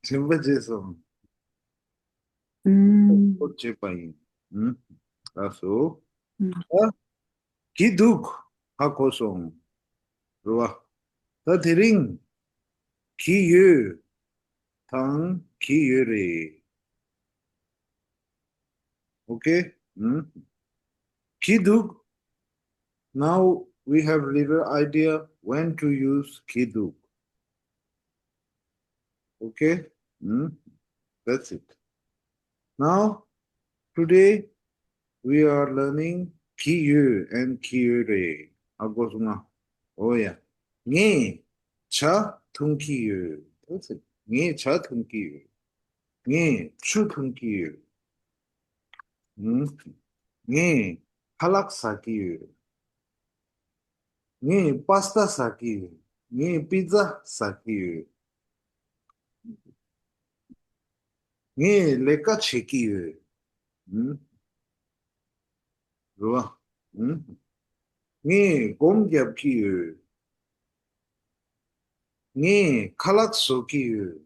Simbajesam. Mm. Ochepai. Aso. Mm. Kiduk. Hakosong. Rua. Tatiring. Kiyu. Tang. Kiyuri. Okay? Kiduk. Now we have little idea when to use kiduk. Okay? That's it. Now, today we are learning kiyu and kiyure. Agosuna. Oh yeah. Nge cha tunkiyu. That's it. Nge cha tunkiyu. Nge chu tunkiyu. Nge halak sakiyu. Nge pasta sakiyu. Nge pizza sakiyu. Nge leka chekiyu. Rua. Nge gomgyab kiyu. Nge kalak sokiyu.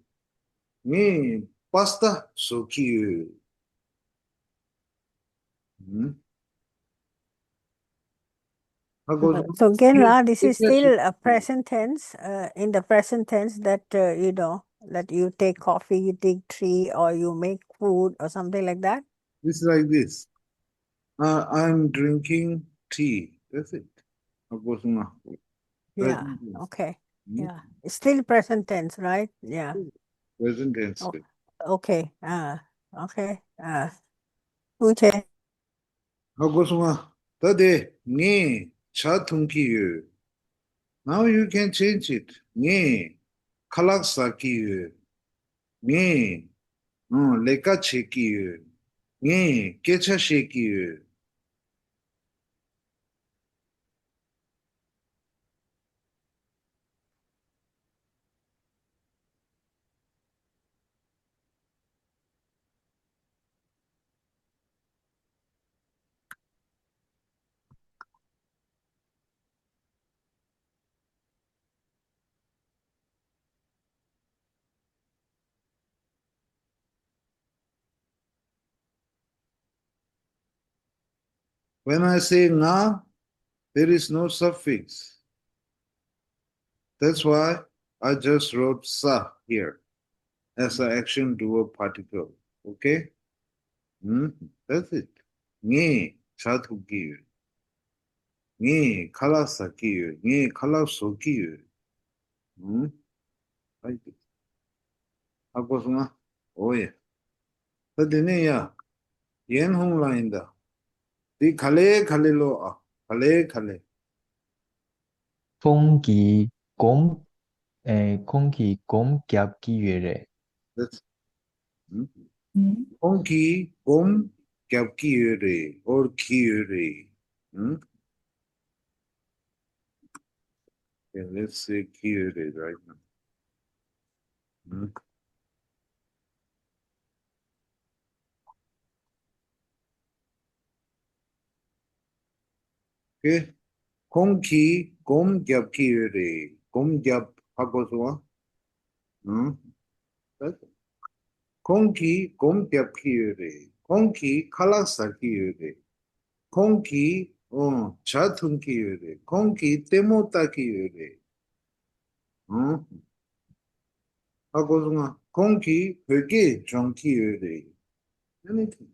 Nge pasta sokiyu. So again, this is still a present tense. In the present tense, that that you take coffee, you take tea, or you make food, or something like that. It's like this. I'm drinking tea. That's it. Yeah. Present tense. Okay. Yeah. It's still present tense, right? Yeah. Present tense. Oh, okay. Okay. Okay. Tade ni cha tunkiyu. Now you can change it. Ni kalak sakiyu. Ni leka chekiyu. Ni kecha shekiyu. When I say nga, there is no suffix. That's why I just wrote sa here as an action dual particle. Okay? That's it. Ni chatukiyu. Ni kalasakiyu. Ni kalasokiyu. Like it. Hakosuna? Oh yeah. Tadine ya. Yen hong lainda. Di kale kale lo a. Kale kale. 風紀講空氣講夾機嘅咧， That's Honki om kyapkiyure or kiyure. Okay, let's say kiyure right now. Okay. Honki gom kyapkiyure. Gom kyap hakosuwa. Honki gom kyapkiyure. Honki kalasakiyure. Honki chatunkiyure. Honki temotakiyure. 하고서 공기 회계 정기율이 anything.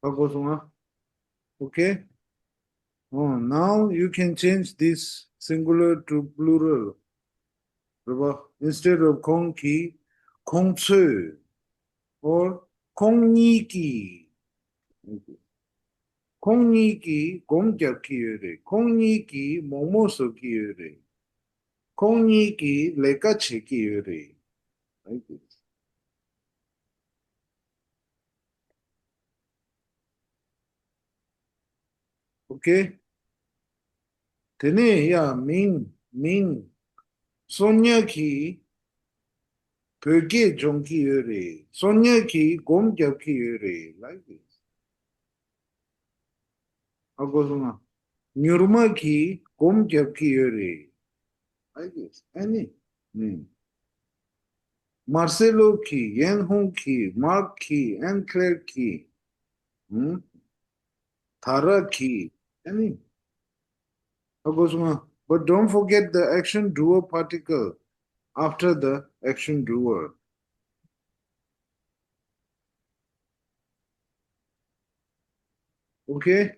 하고서 okay. Now you can change this singular to plural. Instead of 공기, 공수 or 공익이. 공익이 공격 기율이, 공익이 뭐뭐서 기율이, 공익이 레가치 기율이. Like this. Okay? 되네, 야, 민, 소녀기, Pöke jonki yore. Sonya ki gom gyabki yore. Like this. Agosuma. Nyurma ki gom gyabki yore. Like this. Any. Marcelo ki, Yenhong ki, Mark ki, Anne Claire ki. Tara ki. Any. Agosuma. But don't forget the action doer particle after the action doer. Okay?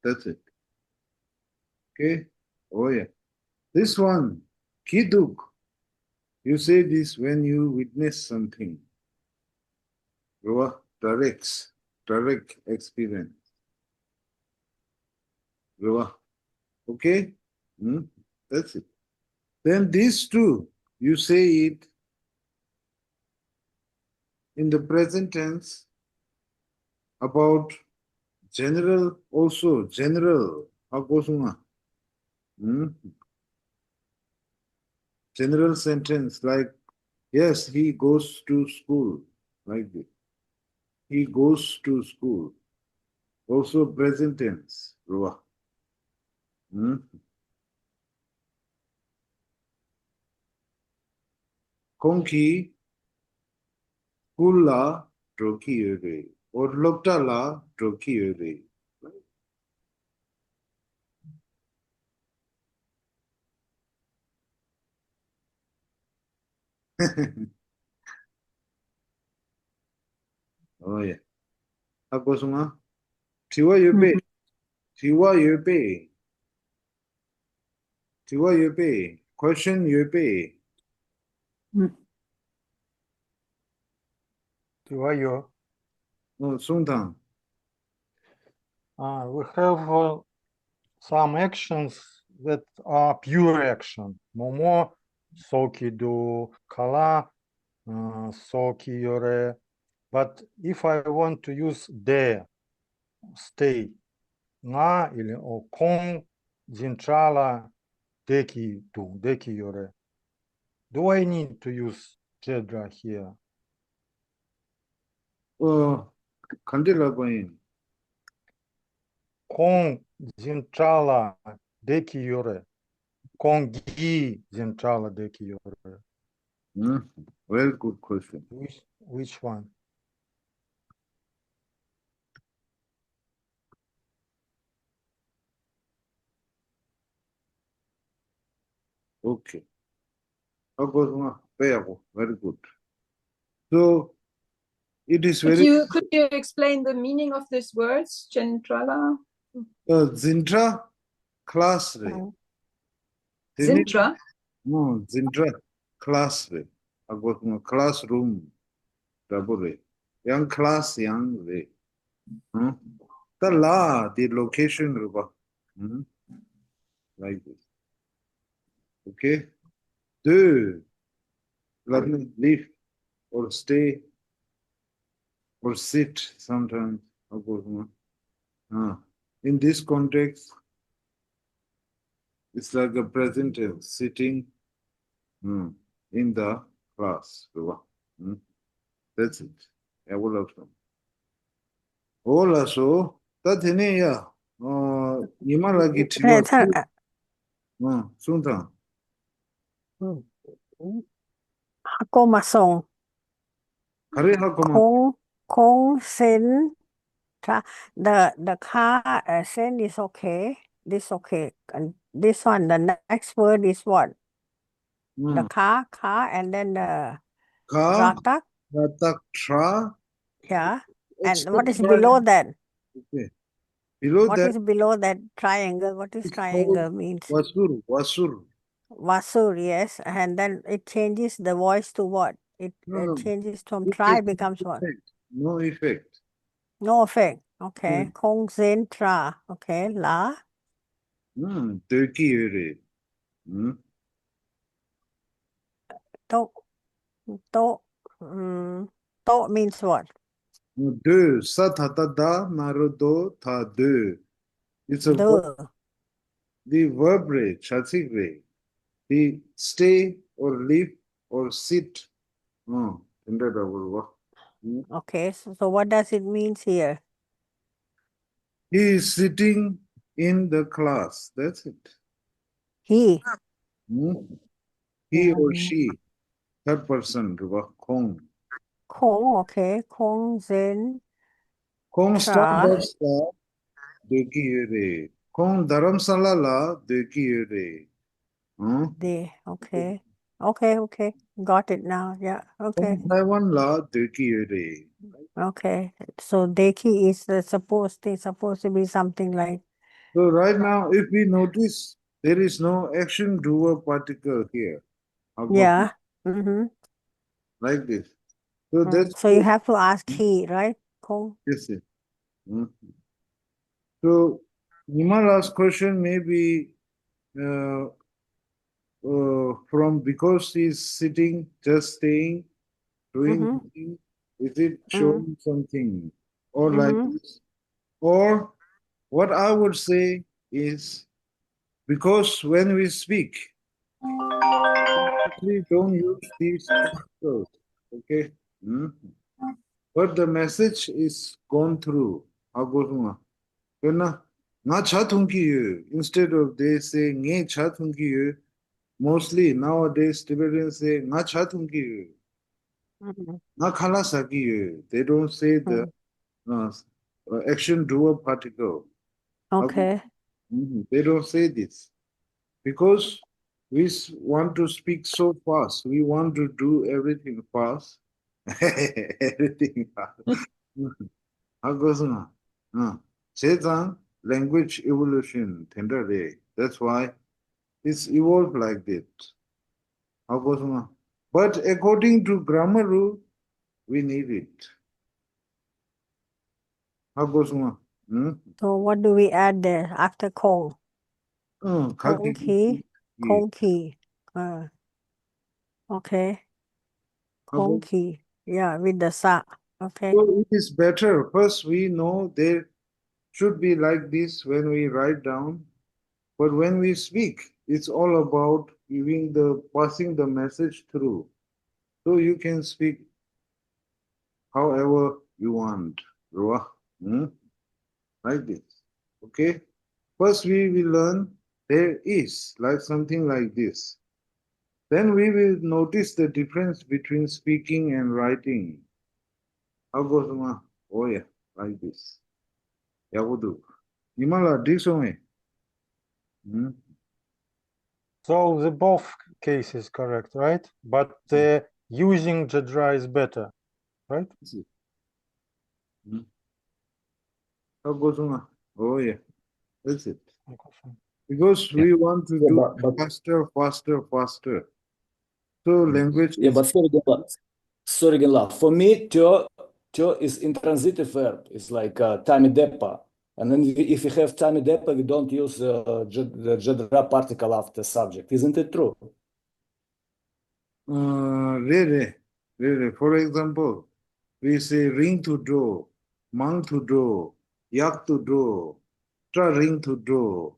That's it. Okay? Oh yeah. This one, Kiduk. You say this when you witness something. Direct experience. Okay? That's it. Then these two, you say it in the present tense about general also, general. General sentence like, yes, he goes to school. Like this. He goes to school. Also present tense. Konki Kula Droki Yore or Loktala Droki Yore. Oh yeah. Akosuma. Tiwa Yupe. Tiwa Yupe. Tiwa Yupe. Question Yupe. Tiwayo. Oh, Sungtang. We have some actions that are pure action. Momo, soki do, kala, soki yore. But if I want to use de, stay, nga или o kong, zinchala, deki do, deki yore. Do I need to use jedra here? Oh, Kandila Bain. Kong, zinchala, deki yore. Kongi, zinchala, deki yore. Very good question. Which one? Okay. Akosuma. Very good. So it is very Could you explain the meaning of these words, Centrala? Zintra class re. Zintra? No, Zintra class re. Agosuma classroom. Double re. Young class young re. The la, the location ruba. Like this. Okay. Do live or stay or sit sometimes. In this context, it's like a present tense, sitting in the class. That's it. I will have some. Hola, so that in ya. Nimalagi Tiwa. Sunta. Hako masong. Hare Hakoma. Kong sen. The car sen is okay. This okay. And this one, the next word is what? The car, and then the Ka. ratak. Ratak tra. Yeah. And what is below that? Okay. Below What that. is below that triangle? What is triangle means? Vasur. Vasur, yes. And then it changes the voice to what? It changes from try becomes what? No effect. No effect. Okay. Kong Zen Tra. Okay. La. Turkey yore. To. To. To means what? Do. Sa ta ta da narudo ta do. It's a verb, Do. the verb re, chatsik re. He stay or live or sit. Oh, Okay, so what does it mean here? he is sitting in the class. That's it. He. Hmm? He or she, third person, Kong. Kong, okay. Kong Zen Kong Tra. Starbucks la deki yore. Kong Dharamsala la deki yore. De. Okay. Okay. Got it now. Yeah. Okay. Kong Taiwan la deki yore. Okay. So Deki is supposed to be something like, So right now, if we notice, there is no action doer particle here. How about yeah. Mm-hmm. like this? So that's So you have to ask he, right? Kong. yes, yes. So Nimala's question may be from because he's sitting, just staying, doing nothing. Is it showing something or like this? Or what I would say is because when we speak, we don't use these particles, okay? But the message is gone through. Instead of they say nge chatungi, mostly nowadays Tibetans say nga chatungi, nga khalasaki. They don't say the action doer particle. Okay. They don't say this because we want to speak so fast. We want to do everything fast. Everything fast. 하고서 세상 language evolution 된다래. That's why it's evolved like that. 하고서 but according to grammar rule, we need it. 하고서 So what do we add there after Kong? Kong Ki. Kong Ki. Okay. Kong Ki. Yeah, with the sa. Okay. So it is better. First, we know there should be like this when we write down, but when we speak, it's all about passing the message through. So you can speak however you want. Like this. Okay? First, we will learn there is, like something like this. Then we will notice the difference between speaking and writing. How goes ma? Oh yeah, like this. Yabudu. Nimala, this way. So the both cases correct, right? But using Jadra is better, right? How goes ma? Oh yeah, that's it. Because we want to do faster. So language Yeah, is but sorry, Genla. For me, to is intransitive verb. It's like tamidepa. And then if you have tamidepa, we don't use the Jadra particle after subject. Isn't it true? really. For example, we say ring to draw, mang to draw, yak to draw, tra ring to draw.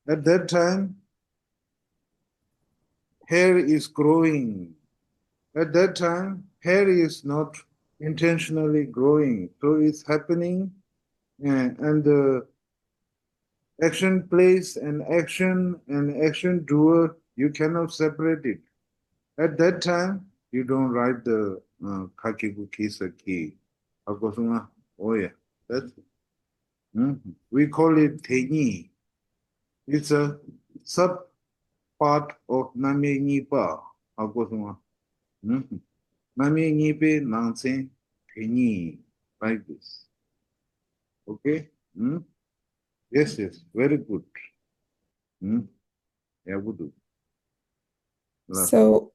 At that time, hair is growing. At that time, hair is not intentionally growing. So it's happening and the action place and action doer, you cannot separate it. At that time, you don't write the kakiku kisaki. Oh yeah, that's we call it teni. It's a sub part of name nipa. Name nipe nangsen teni, like this. Okay? Yes, very good. Yeah, would do. So,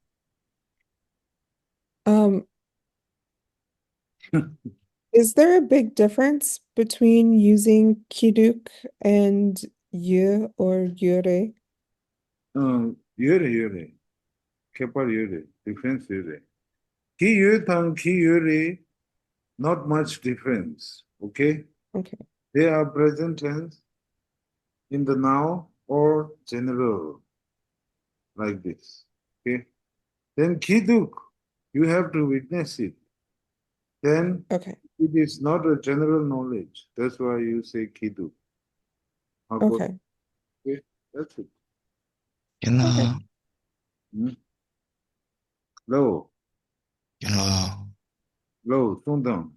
is there a big difference between using kiduk and yu or yure? Yure. Kepar yure. Difference yure. Ki yure and ki yure, not much difference. Okay? Okay. They are present tense in the now or general. like this. Okay. Then kiduk, you have to witness it. Then Okay. it is not a general knowledge. That's why you say kiduk. Okay. Okay. That's it. You know, Hmm? Low, you know, tone down.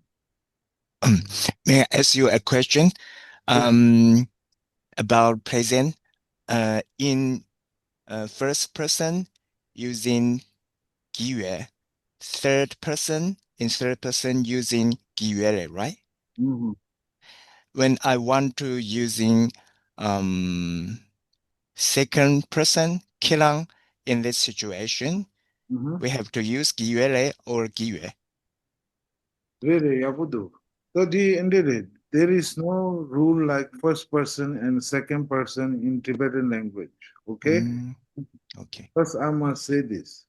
may I ask you a question? About present, in first person using 기회, third person using 기회래, right? Mm-hmm. When I want to using second person 기랑 in this situation, Mm-hmm. we have to use 기회래 or 기회. Really, Yabudu. So there is no rule like first person and second person in Tibetan language. Okay? Okay. First, I must say this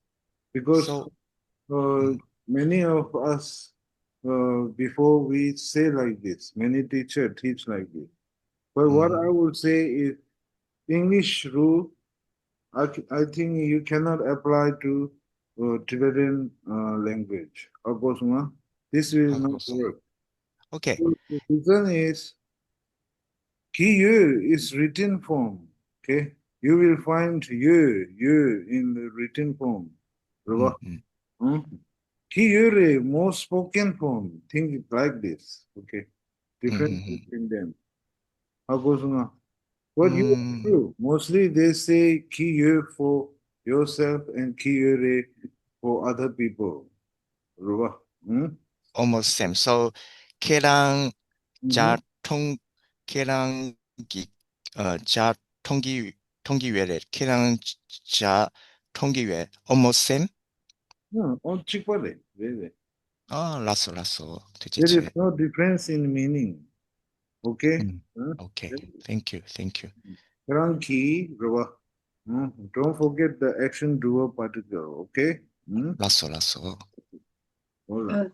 because So, many of us, before we say like this, many teachers teach like this. But what I would say is English rule, I think you cannot apply to Tibetan language. Agosuma. This will not work. okay. The reason is Ki is written form. Okay, you will find you in the written form. Ki more spoken form. Think it like this. Okay, different between them. Agosuma. What you do? Mostly they say ki for yourself and ki for other people. Almost same. So, 걔랑 자 걔랑 자 통기회래. 걔랑 자 통기회 almost same. Chikpale. There 라쏘 is no difference in meaning. Okay? Okay. Thank you. Karanki, don't forget the action doer particle. Okay? 라쏘. All right.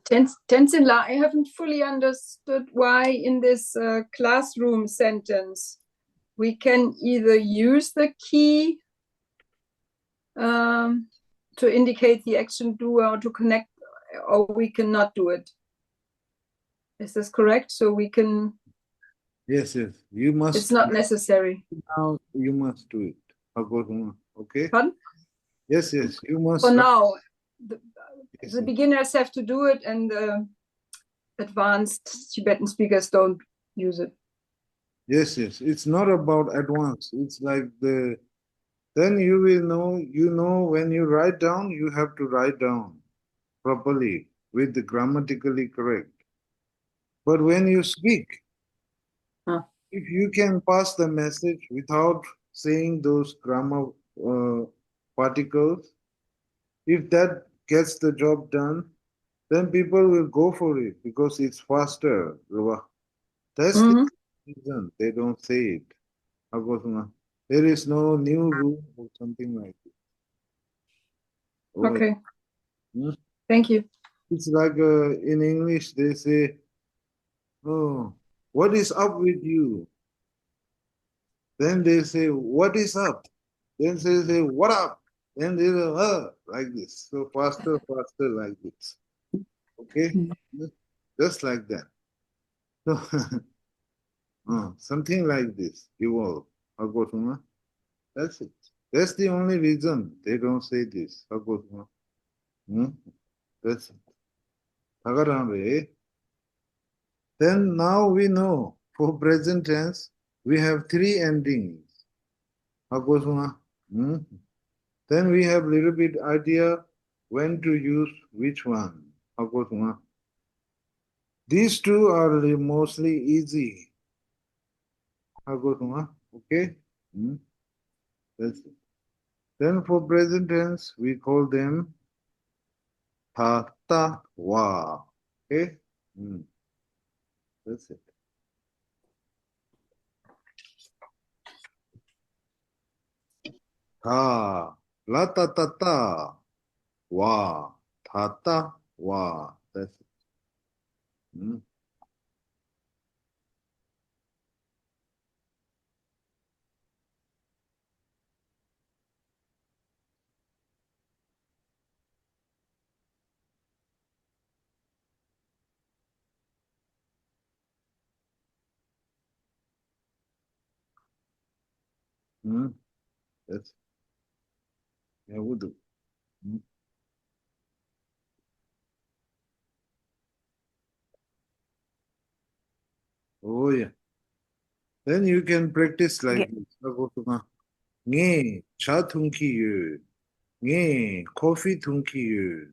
Tenzin, I haven't fully understood why in this classroom sentence we can either use the key to indicate the action doer or to connect, or we cannot do it. Is this correct? So we can. Yes. You must. It's not necessary. Now you must do it. Okay? Pardon? Yes. You must. For now, the beginners have to do it, and advanced Tibetan speakers don't use it. Yes. It's not about advance. It's like then you will know, when you write down, you have to write down properly with the grammatically correct. But when you speak, if you can pass the message without saying those grammar particles, if that gets the job done, then people will go for it because it's faster. That's the reason they don't say it. There is no new rule or something like it. Okay. Thank you. It's like in English, they say, "Oh, what is up with you?" Then they say, "What is up?" Then they say, "What up?" Then they say, like this. So faster, like this. Okay? Just like that. So, something like this. Evolve. That's it. That's the only reason they don't say this. That's it. Then now we know for present tense we have three endings. Then we have little bit idea when to use which one. These two are mostly easy. Okay? That's it. Then for present tense we call them ta ta wa. Okay? That's it. Ta, la ta ta ta, wa, ta ta wa. That's it. That's yeah, wudu. Oh yeah. Then you can practice like this. Nge cha thunki yu. Nge coffee thunki yu.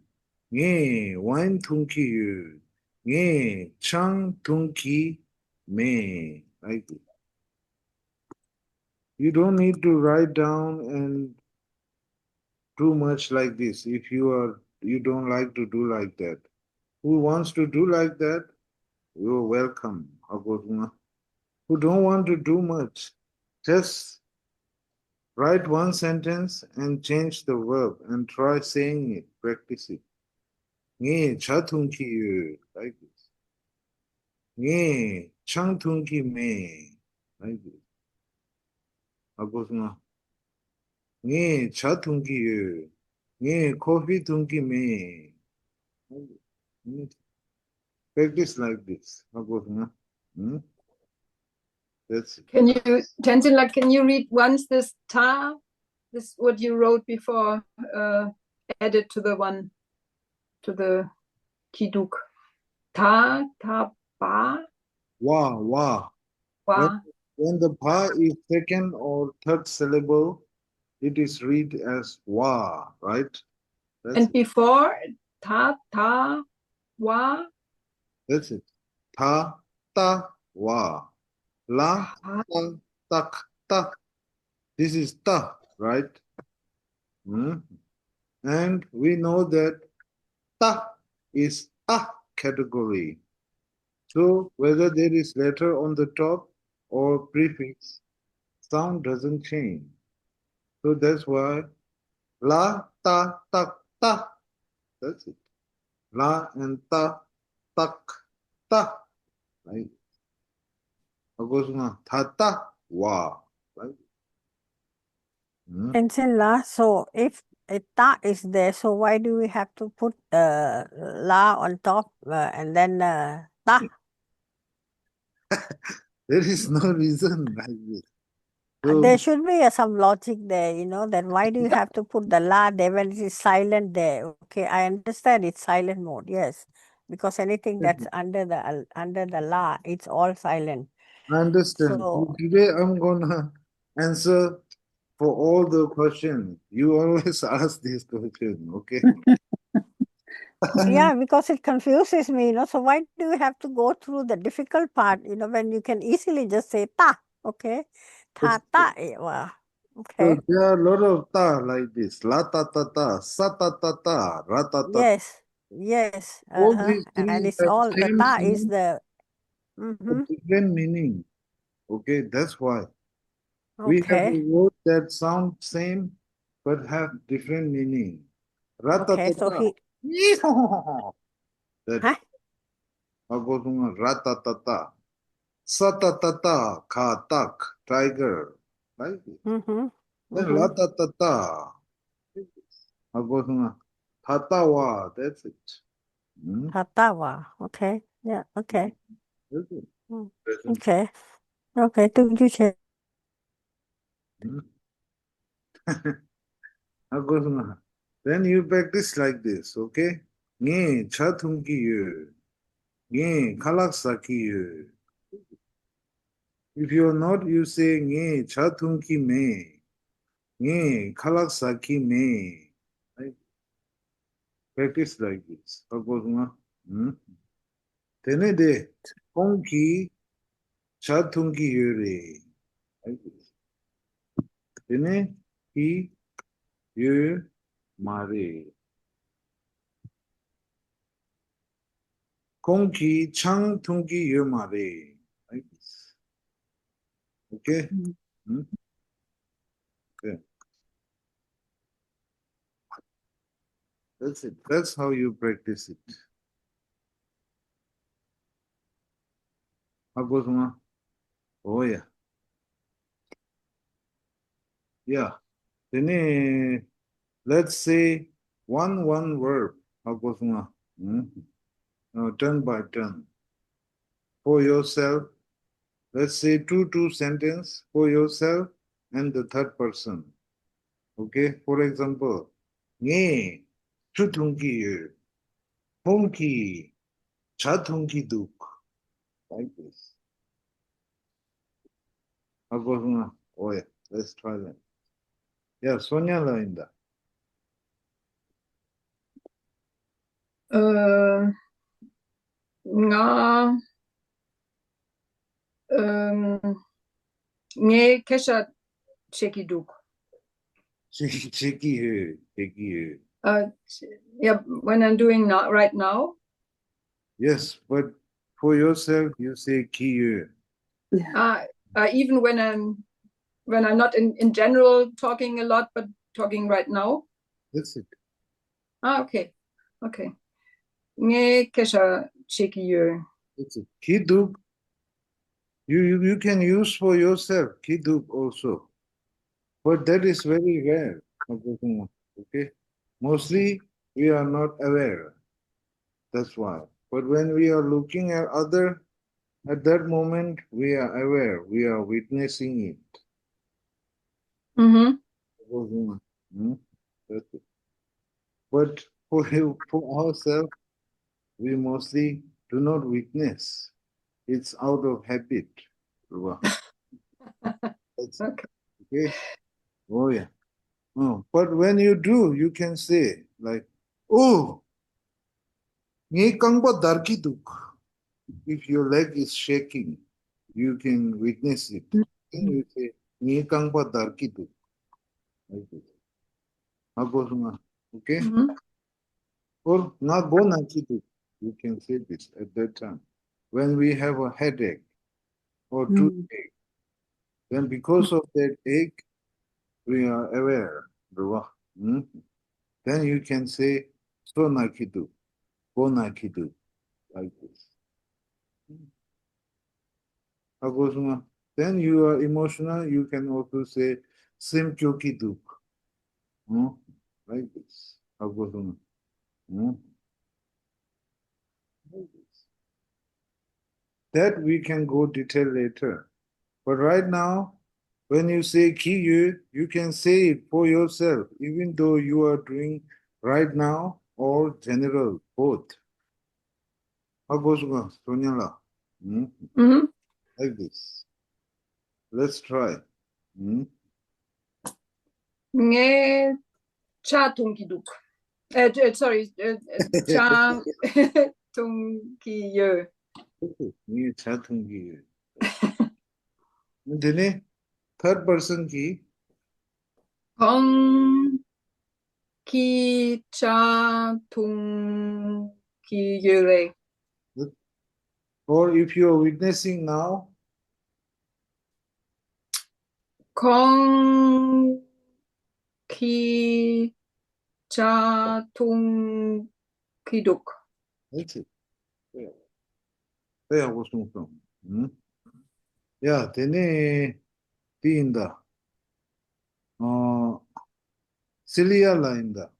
Nge wine thunki yu. Nge chang thunki me. Like this. You don't need to write down and do much like this if you don't like to do like that. Who wants to do like that? You're welcome. Who don't want to do much, just write one sentence and change the verb and try saying it, practice it. Nge chatunki yu, like this. Nge changtunki me, like this. Nge chatunki yu. Nge coffee tunki me. Practice like this. That's it. Can you, Tenzin, like, can you read once this ta, this what you wrote before, added to the one, to the kiduk? Ta, ba, Wa. wa. When the pa is second or third syllable, it is read as wa, right? That's And it. before ta, wa. That's it. Ta, wa. La, ta, tak, ta. This is ta, right? And we know that ta is a category. So whether there is letter on the top or prefix, sound doesn't change. So that's why la, ta, tak, ta. That's it. La and ta, tak, ta. Right? Tata, wa. Right? Tenzin la, so if a ta is there, so why do we have to put la on top and then ta? There is no reason like this. So, There should be some logic there, that why do you have to put the la there when it is silent there? Okay, I understand it's silent mode, yes. Because anything that's under the la, it's all silent. I understand. So Today I'm gonna answer for all the questions. You always ask this question, okay? yeah, because it confuses me, so why do you have to go through the difficult part, when you can easily just say ta, okay? Ta, well, okay. So there are a lot of ta like this. La ta ta ta, sa ta ta ta, ra ta ta. Yes. All these And things it's have all, the same ta is sound, the, but different meaning. Okay, that's why. We have okay. a word that sound same but have different meaning. Ra ta Okay, ta so ta. he, That huh? Ratatata. Satatata, ka tak, tiger. Like this. Then latatata. Tatawa, that's it. Hatawa, okay, yeah, okay. That's it. Okay. Okay, you share. Then you practice like this, okay? Nge chatungi yu. Nge kalaksaki yu. If you're not, you say nge chatunki me. Nge kalaksaki me. Right? Practice like this. Tenede konki chatungi yure. Like this. Tene ki yu mare. Konki chang tungi yu mare. Like this. Okay? Okay. That's it. That's how you practice it. Oh yeah. Yeah. Then let's say one verb. Turn by turn. For yourself. Let's say two sentence for yourself and the third person. Okay, for example, nge chutungi honki chatungi duk, like this. Oh yeah, let's try that. Yeah, Sonia Linda. Nga nge kesha chekiduk. Cheki. Yeah, when I'm doing now, right now. Yes, but for yourself, you say ki. Even when I'm not in general talking a lot, but talking right now. That's it. Okay. Nge kesha chekiyo. That's it. Kiduk. You can use for yourself kiduk also, but that is very rare. Okay, mostly we are not aware. That's why. But when we are looking at other, at that moment we are aware. We are witnessing it. That's it. But for ourselves, we mostly do not witness. It's out of habit. That's Okay. okay. Oh yeah. Oh, but when you do, you can say like, "Oh, nge kangba darki duk." If your leg is shaking, you can witness it. Then you say, "Nge kangba darki duk." Like this. Okay. Or na go naki duk. You can say this at that time. When we have a headache or toothache, then because of that ache, we are aware. Then you can say, so nakidu, go nakidu, like this. Then you are emotional, you can also say, sim kyokidu, like this. That we can go detail later. But right now, when you say kiyu, you can say it for yourself, even though you are doing right now or general, both. Like this. Let's try. Nge cha tungkiduk. Sorry, cha tungkiyo. Nge cha tungkiyo. Then third person ki. Kong ki cha tungkiyo. Or if you are witnessing now. Kong ki cha tungkiduk. That's it. There was no problem. Yeah, then Tinda. Celia Linda.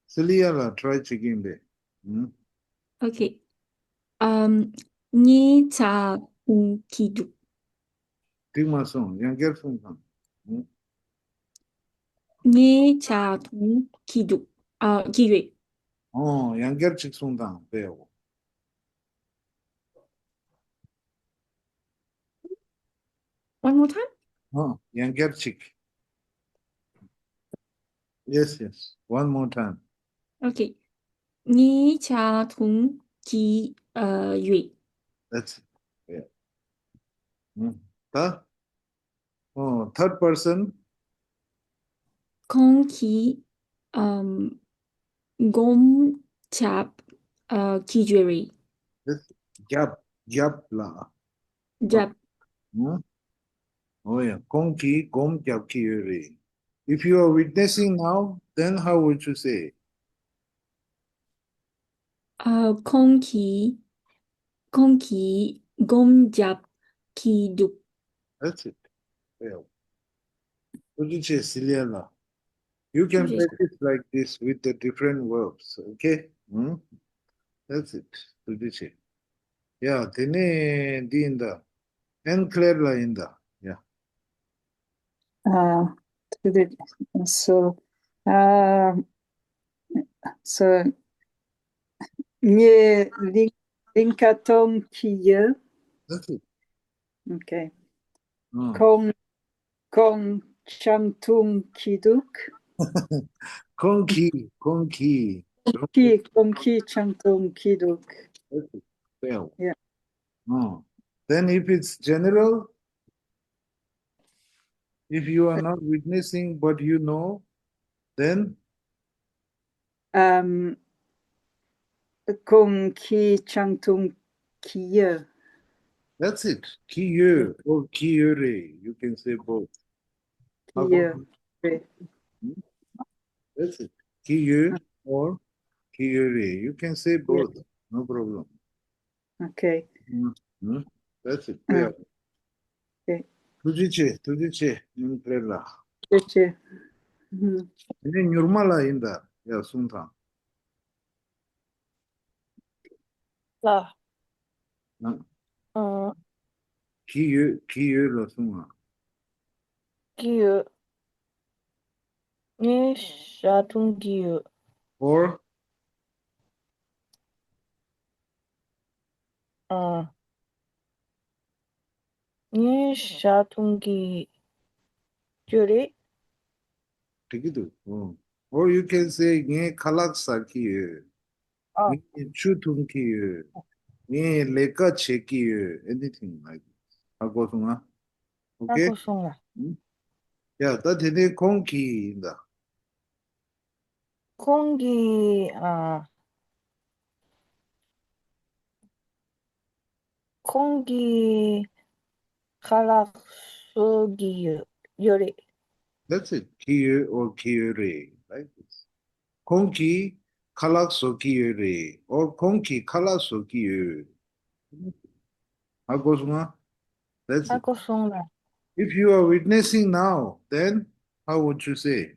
Celia, try checking there. Okay. Nhi cha kiduk. Timason, yang gerson kan. Nhi cha kiduk. Kiwe. Oh, yang ger chikson dang beo. One more time? Oh, yang ger chik. Yes. One more time. Okay. Nhi cha ki yue. That's it. Yeah. Oh, third person. Kong ki gom chap ki jewelry. That's gyap la. Jap. Oh yeah, Kongki gom gyap ki yuri. If you are witnessing now, then how would you say? Kong ki gom jap ki duk. That's it. Yeah. What did you say, Celia? You can Yes. practice like this with the different verbs, okay? That's it. What did you say? Yeah, tene dinda. and Clara inda. Yeah. To the so so nie linkatom kiye. That's it. Okay. Mm. Kong chantung kiduk. Konki. Kong ki chantung kiduk. That's it. Fail. Yeah. Mm. Then if it's general, if you are not witnessing but you know, then Kong ki chantung kiye. that's it. Kiye or kiyure. You can say both. Kiye. That's it. Kiye or kiyure. You can say both. No problem. Okay. That's it. Okay. Tujice, Nimprella. Cheche. Ini Nurmala inda, ya Sultan. La. Kiye la Sunga. Giyu. Ni shatung giyu. Or Ni shatung gi juri. Tikidu. Or you can say Nye Kalaksa kiye. Nye Chutung kiye. Nye Leka che kiye. Anything like this. Ako Sunga. Okay? Ako sunga. Yeah, that is Konki inda. Kongi Kongi kalak sugi yuri. That's it. Kiye or kiyure. Like this. Konki Kalakso kiye. Or Konki Kalaso kiye. Ako Sunga. That's it. Ako sunga. If you are witnessing now, then how would you say?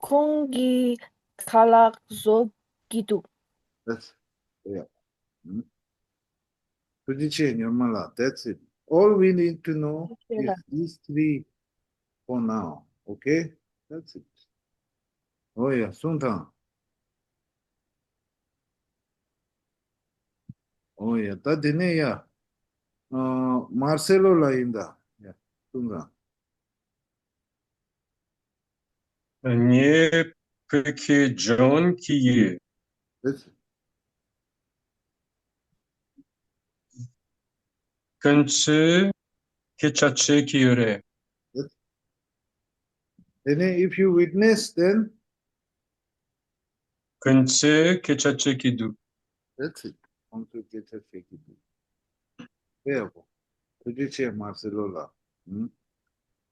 Kongi kalak zogidu. That's yeah. Tujiche Nirmala, that's it. All we need to know is these three for now. Okay? That's it. Oh yeah, Sultan. Oh yeah, that dine ya. Marcelo la inda. Yeah, Sultan. Nie peki John kiye. That's it. Kanche kechache kiyore. Then if you witness, then Kanche kechache kidu. that's it. Onto get a fake it. There. Tujiche Marcelo la.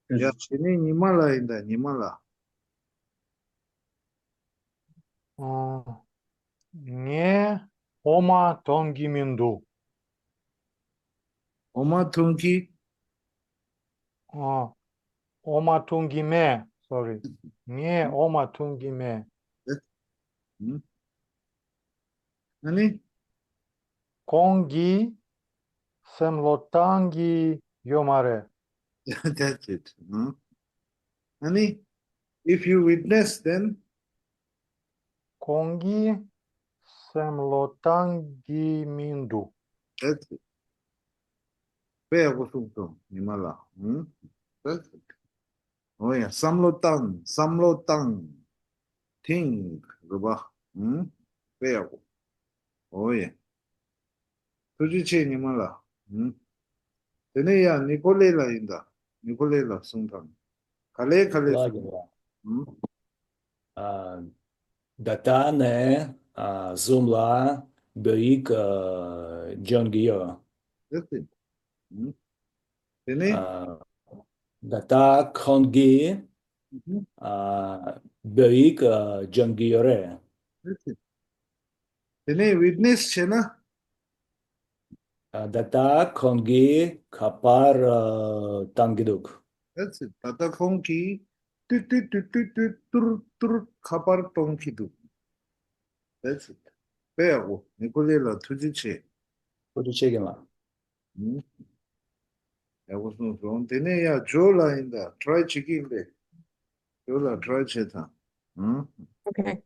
Yeah, dine Nimala inda, Nimala. Не ома тонги минду. Oma Tunki. Ома тунги ме. Sorry. Не ома тунги ме. Nani? Конги семлотанги йомаре. That's it. Nani? If you witness, then Конги семлотанги минду. that's it. Where was it? Nimala. That's it. Oh yeah, Samlotang. Ting. Ruba. Where? Oh yeah. Tujiche Nimala. Teneya Nicolela inda. Nicolela Sultan. Kale. Datane Zumla Beik John Giyo. That's it. Tene? Data Kongi Beik John Giyore. That's it. Tene witness chena? Data Kongi Kapar Tangiduk. That's it. Tata Konki tur kapar tonkidu. That's it. Pego, Nicolela Tujiche. Tujiche Gema. That was no wrong. Then yeah, Jola in the try chicken there. Jola try cheta. Okay.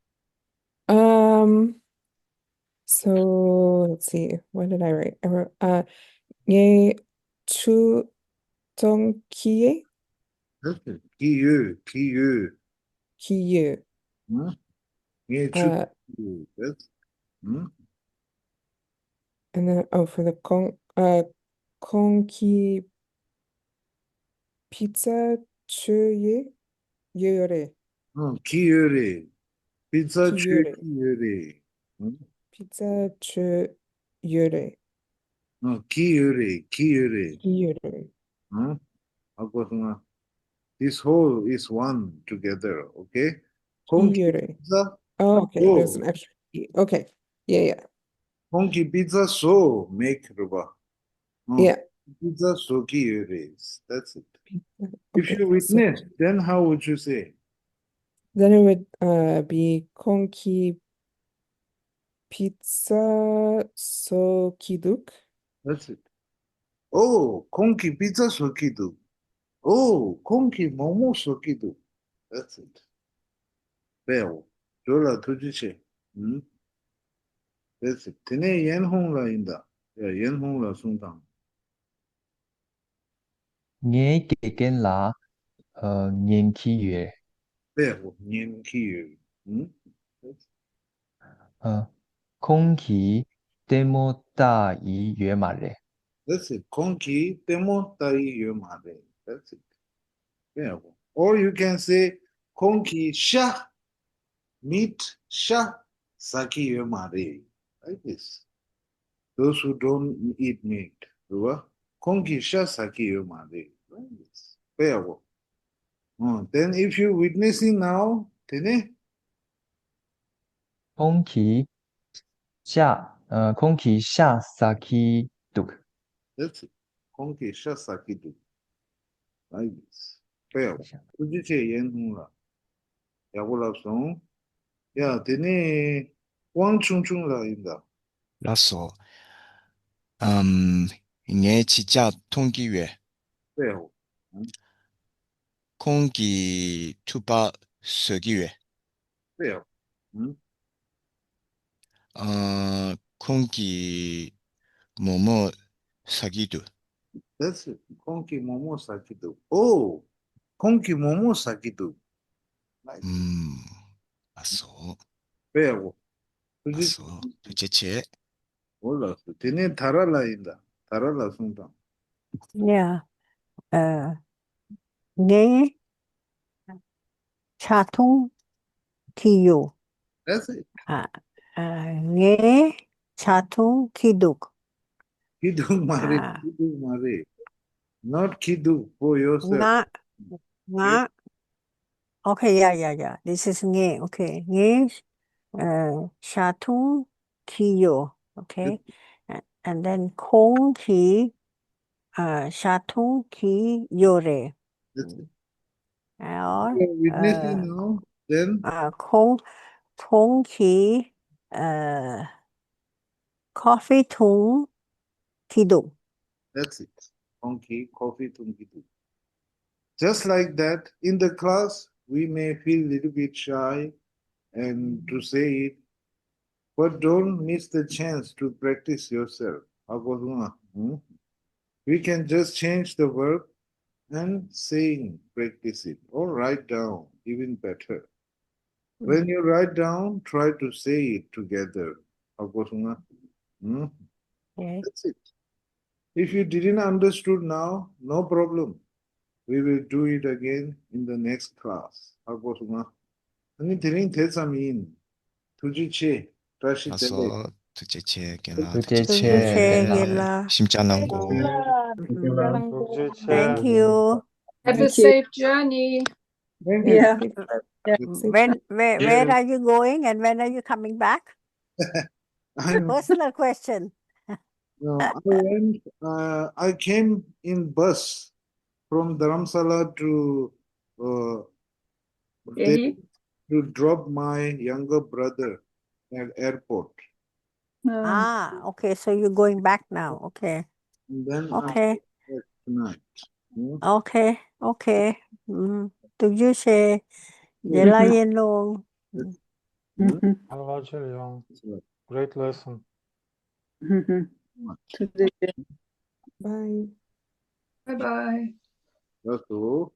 So let's see. What did I write? I wrote ye chu tong kie That's it. Kiyu. kiyu. Yeah, Uh, that's and then for the konki pizza chuye yore Kiyuri. Pizza kiyure. Kiyuri. Pizza chu yore No, Kiyuri. kiyure. This whole is one together, okay? Konki Kiyure. pizza. Oh, okay. There's an So, extra E. Okay. Yeah. Konki pizza so make ruba. Yeah. Pizza so Kiyuri. That's it. If Okay. you witness, then how would you say? Then it would be konki pizza so kiduk. That's it. Oh, Konki pizza so kidu. Oh, Konki momo so kidu. That's it. Bell. Jola tujiche. That's it. Tene yen hong la inda. Yeah, yen hong la sungtang. Nghe kể kén là nghiên khí yue. Bell, nyen ki. Không khí demo ta yi yue mà rè. That's it. Konki temo tai yu mare. That's it. Yeah. Or you can say Konki sha meet sha saki yu mare. Like this. Those who don't eat meat. Konki sha saki yu mare. Like this. Yeah. Then if you're witnessing now, then Không khí下 saki duk. that's it. Konki sha saki du. Like this. Yeah. Tujiche yen hong la. Ya wala song. Yeah, then Wang chung chung la inda. 라서 예 진짜 통기회 Yeah. 공기 투바 서기회 Yeah. 공기 뭐뭐 사기도 That's it. Konki momo saki du. Oh, Konki momo saki du. Like 라서 yeah. Tujiche. 라서 도대체 Wala. Then Tara la inda. Tara la sungtang. Yeah. Nghe chatung kiyu. That's it. Nghe chatung kiduk. Kidu mare. Not kidu for yourself. Nga. Okay, yeah. This is nghe. Okay. Nghe chatung kiyu. Okay. And then kong ki chatung ki yore. That's it. Or You're witnessing now, then kong ki coffee tung kiduk. that's it. Konki, coffee, tunkidu. Just like that, in the class, we may feel a little bit shy and to say it, but don't miss the chance to practice yourself. We can just change the verb and saying, practice it, or write down, even better. When you write down, try to say it together. That's it. If you didn't understood now, no problem. We will do it again in the next class. 아니 드링 대사민 두지치 다시 라서 도대체 게나 도대체 겔라. 심자난고 Thank you. Have a Thank you. safe journey. Yeah. Where are you going and when are you coming back? I'm, Personal question. I came in bus from Dharamsala to Delhi. to drop my younger brother at airport. Okay, so you're going back now. Okay. And then Okay. tonight. Hmm? Okay. Okay. Tục dư xe. Vậy là yên luôn. Mhm. Alhamdulillah. That's right. Great lesson. Mhm. Much. Today. Bye. Bye bye. That's all.